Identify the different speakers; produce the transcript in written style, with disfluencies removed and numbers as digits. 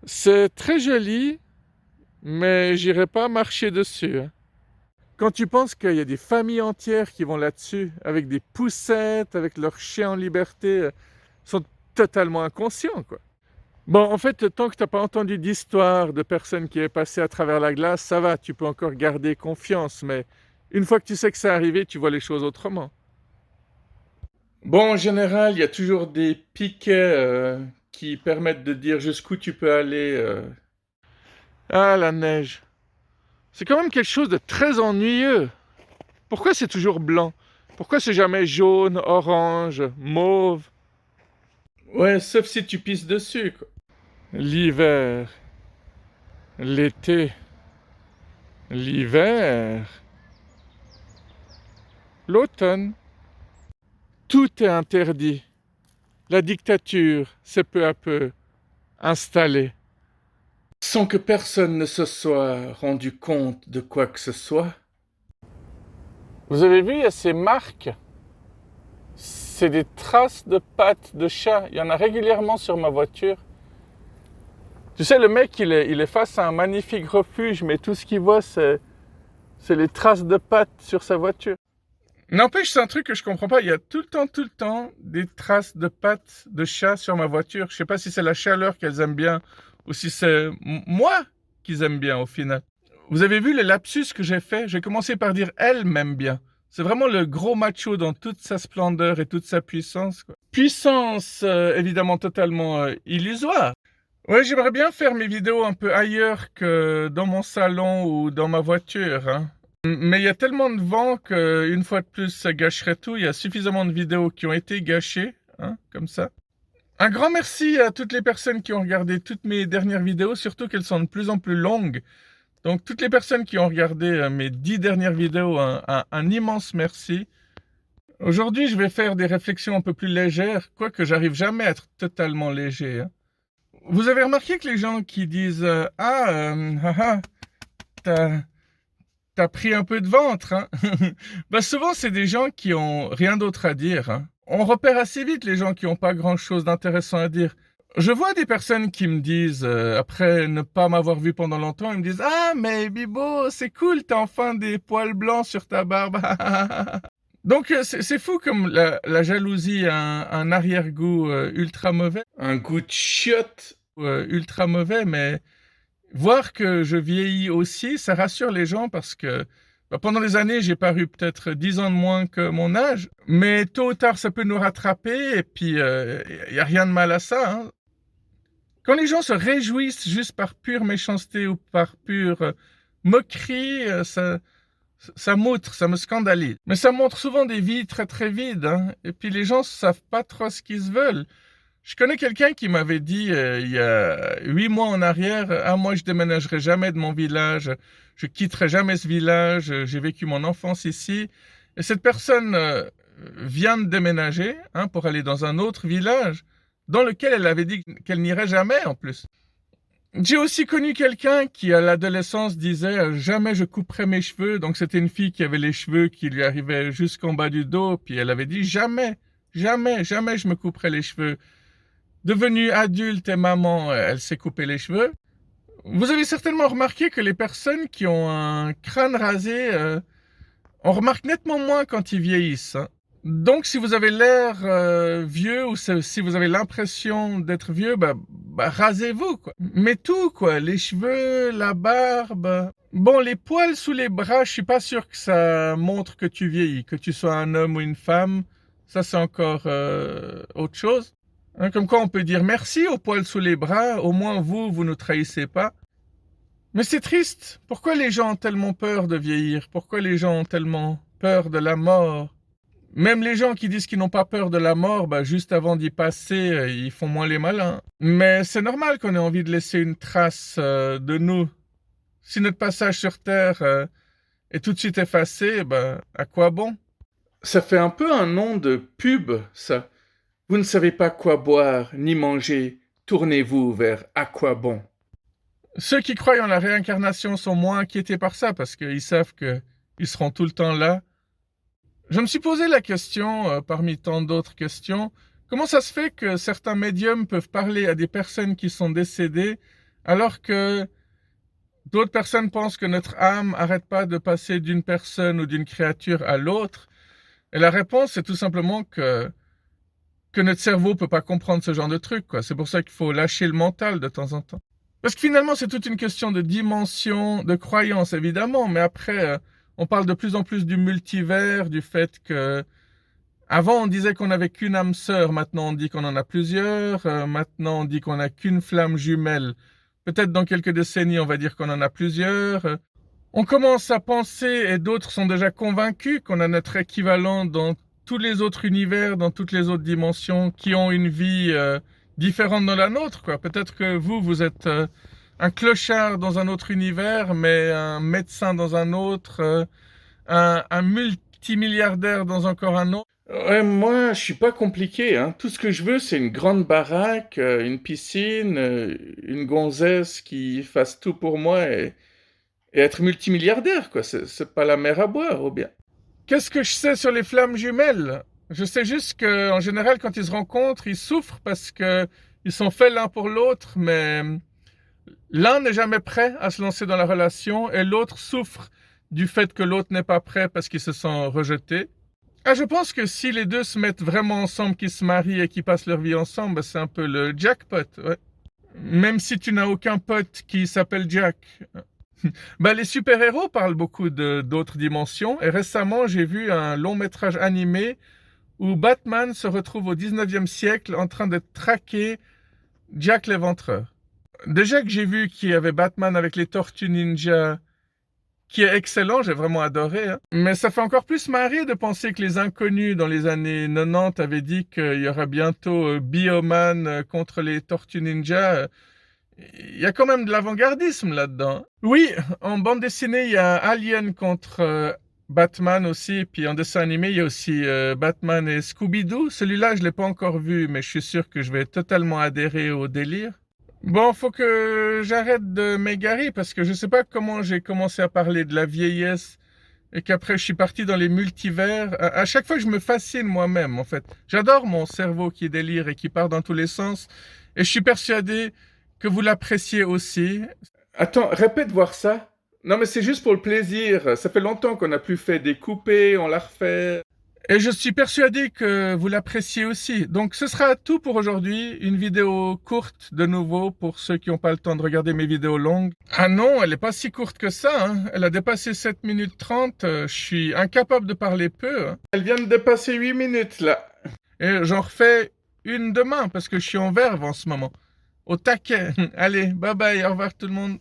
Speaker 1: C'est très joli, mais j'irai pas marcher dessus, hein. Quand tu penses qu'il y a des familles entières qui vont là-dessus, avec des poussettes, avec leurs chiens en liberté, sont totalement inconscients, quoi. Bon, en fait, tant que t'as pas entendu d'histoire de personnes qui est passée à travers la glace, ça va, tu peux encore garder confiance, mais une fois que tu sais que c'est arrivé, tu vois les choses autrement. Bon, en général, il y a toujours des piquets qui permettent de dire jusqu'où tu peux aller. Ah, la neige. C'est quand même quelque chose de très ennuyeux. Pourquoi c'est toujours blanc? Pourquoi c'est jamais jaune, orange, mauve? Ouais, sauf si tu pisses dessus, quoi. L'hiver, l'été, l'hiver, l'automne. Tout est interdit. La dictature s'est peu à peu installée, sans que personne ne se soit rendu compte de quoi que ce soit. Vous avez vu, il y a ces marques. C'est des traces de pattes de chat. Il y en a régulièrement sur ma voiture. Tu sais, le mec, il est face à un magnifique refuge, mais tout ce qu'il voit, c'est les traces de pattes sur sa voiture. N'empêche, c'est un truc que je comprends pas. Il y a tout le temps, des traces de pattes de chat sur ma voiture. Je sais pas si c'est la chaleur qu'elles aiment bien ou si c'est moi qu'ils aiment bien au final. Vous avez vu le lapsus que j'ai fait? J'ai commencé par dire elle m'aime bien. C'est vraiment le gros macho dans toute sa splendeur et toute sa puissance, quoi. Puissance, évidemment totalement illusoire. Ouais, j'aimerais bien faire mes vidéos un peu ailleurs que dans mon salon ou dans ma voiture, hein. Mais il y a tellement de vent qu'une fois de plus, ça gâcherait tout. Il y a suffisamment de vidéos qui ont été gâchées, hein, comme ça. Un grand merci à toutes les personnes qui ont regardé toutes mes dernières vidéos, surtout qu'elles sont de plus en plus longues. Donc, toutes les personnes qui ont regardé mes 10 dernières vidéos, un immense merci. Aujourd'hui, je vais faire des réflexions un peu plus légères, quoique j'arrive jamais à être totalement léger, hein. Vous avez remarqué que les gens qui disent t'as t'as pris un peu de ventre, hein. Bah souvent, c'est des gens qui ont rien d'autre à dire, hein. On repère assez vite les gens qui n'ont pas grand-chose d'intéressant à dire. Je vois des personnes qui me disent, après ne pas m'avoir vu pendant longtemps, ils me disent «Ah, mais Bibo, c'est cool, t'as enfin des poils blancs sur ta barbe.» Donc, c'est fou comme la jalousie a un arrière-goût ultra mauvais. Un goût de chiotte ultra mauvais, mais voir que je vieillis aussi, ça rassure les gens parce que pendant des années, j'ai paru peut-être 10 ans de moins que mon âge, mais tôt ou tard, ça peut nous rattraper et puis il n'y a rien de mal à ça, hein. Quand les gens se réjouissent juste par pure méchanceté ou par pure moquerie, ça m'outre, ça me scandalise. Mais ça montre souvent des vies très très vides, hein. Et puis les gens savent pas trop ce qu'ils veulent. Je connais quelqu'un qui m'avait dit il y a 8 mois en arrière, ah moi je déménagerai jamais de mon village, je quitterai jamais ce village, j'ai vécu mon enfance ici. Et cette personne vient de déménager, hein, pour aller dans un autre village dans lequel elle avait dit qu'elle n'irait jamais en plus. J'ai aussi connu quelqu'un qui, à l'adolescence, disait jamais je couperai mes cheveux. Donc c'était une fille qui avait les cheveux qui lui arrivaient jusqu'en bas du dos, puis elle avait dit jamais, jamais, jamais je me couperai les cheveux. Devenue adulte et maman, elle s'est coupé les cheveux. Vous avez certainement remarqué que les personnes qui ont un crâne rasé, on remarque nettement moins quand ils vieillissent, hein. Donc, si vous avez l'air vieux ou si vous avez l'impression d'être vieux, rasez-vous, quoi. Mais tout, quoi. Les cheveux, la barbe. Bon, les poils sous les bras, je suis pas sûr que ça montre que tu vieillis, que tu sois un homme ou une femme. Ça, c'est encore autre chose. Hein, comme quoi, on peut dire merci aux poils sous les bras. Au moins, vous ne trahissez pas. Mais c'est triste. Pourquoi les gens ont tellement peur de vieillir? Pourquoi les gens ont tellement peur de la mort? Même les gens qui disent qu'ils n'ont pas peur de la mort, juste avant d'y passer, ils font moins les malins. Mais c'est normal qu'on ait envie de laisser une trace de nous. Si notre passage sur Terre est tout de suite effacé, à quoi bon? Ça fait un peu un nom de pub, ça. Vous ne savez pas quoi boire ni manger, tournez-vous vers à quoi bon. Ceux qui croient en la réincarnation sont moins inquiétés par ça parce qu'ils savent qu'ils seront tout le temps là. Je me suis posé la question, parmi tant d'autres questions, comment ça se fait que certains médiums peuvent parler à des personnes qui sont décédées Alors que d'autres personnes pensent que notre âme n'arrête pas de passer d'une personne ou d'une créature à l'autre. Et la réponse, c'est tout simplement que notre cerveau peut pas comprendre ce genre de truc, quoi. C'est pour ça qu'il faut lâcher le mental de temps en temps. Parce que finalement, c'est toute une question de dimension, de croyance, évidemment, mais après, on parle de plus en plus du multivers, du fait que avant on disait qu'on n'avait qu'une âme sœur, maintenant on dit qu'on en a plusieurs, maintenant on dit qu'on n'a qu'une flamme jumelle. Peut-être dans quelques décennies, on va dire qu'on en a plusieurs. On commence à penser, et d'autres sont déjà convaincus, qu'on a notre équivalent dans tous les autres univers, dans toutes les autres dimensions, qui ont une vie différente de la nôtre, quoi. Peut-être que vous êtes un clochard dans un autre univers, mais un médecin dans un autre, un multimilliardaire dans encore un autre. Ouais, moi, je suis pas compliqué, hein. Tout ce que je veux, c'est une grande baraque, une piscine, une gonzesse qui fasse tout pour moi et être multimilliardaire, quoi. C'est pas la mer à boire, ou bien. Qu'est-ce que je sais sur les flammes jumelles? Je sais juste que, en général, quand ils se rencontrent, ils souffrent parce que ils sont faits l'un pour l'autre, mais l'un n'est jamais prêt à se lancer dans la relation et l'autre souffre du fait que l'autre n'est pas prêt parce qu'il se sent rejeté. Ah, je pense que si les deux se mettent vraiment ensemble, qu'ils se marient et qu'ils passent leur vie ensemble, c'est un peu le jackpot, ouais. Même si tu n'as aucun pote qui s'appelle Jack. Bah, les super-héros parlent beaucoup d'autres dimensions. Et récemment, j'ai vu un long métrage animé où Batman se retrouve au 19e siècle en train de traquer Jack l'Éventreur. Déjà que j'ai vu qu'il y avait Batman avec les Tortues Ninja, qui est excellent, j'ai vraiment adoré. Hein. Mais ça fait encore plus marrer de penser que les inconnus dans les années 90 avaient dit qu'il y aura bientôt Bioman contre les Tortues Ninja. Il y a quand même de l'avant-gardisme là-dedans. Oui, en bande dessinée, il y a Alien contre Batman aussi, puis en dessin animé, il y a aussi Batman et Scooby-Doo. Celui-là, je l'ai pas encore vu, mais je suis sûr que je vais totalement adhérer au délire. Bon, faut que j'arrête de m'égarer parce que je sais pas comment j'ai commencé à parler de la vieillesse et qu'après je suis parti dans les multivers. À chaque fois, je me fascine moi-même, en fait. J'adore mon cerveau qui délire et qui part dans tous les sens. Et je suis persuadé que vous l'appréciez aussi. Attends, répète voir ça. Non, mais c'est juste pour le plaisir. Ça fait longtemps qu'on n'a plus fait des coupés, on l'a refait. Et je suis persuadé que vous l'appréciez aussi. Donc ce sera tout pour aujourd'hui. Une vidéo courte de nouveau pour ceux qui n'ont pas le temps de regarder mes vidéos longues. Ah non, elle n'est pas si courte que ça. Hein. Elle a dépassé 7 minutes 30. Je suis incapable de parler peu. Hein. Elle vient de dépasser 8 minutes là. Et j'en refais une demain parce que je suis en verve en ce moment. Au taquet. Allez, bye bye, au revoir tout le monde.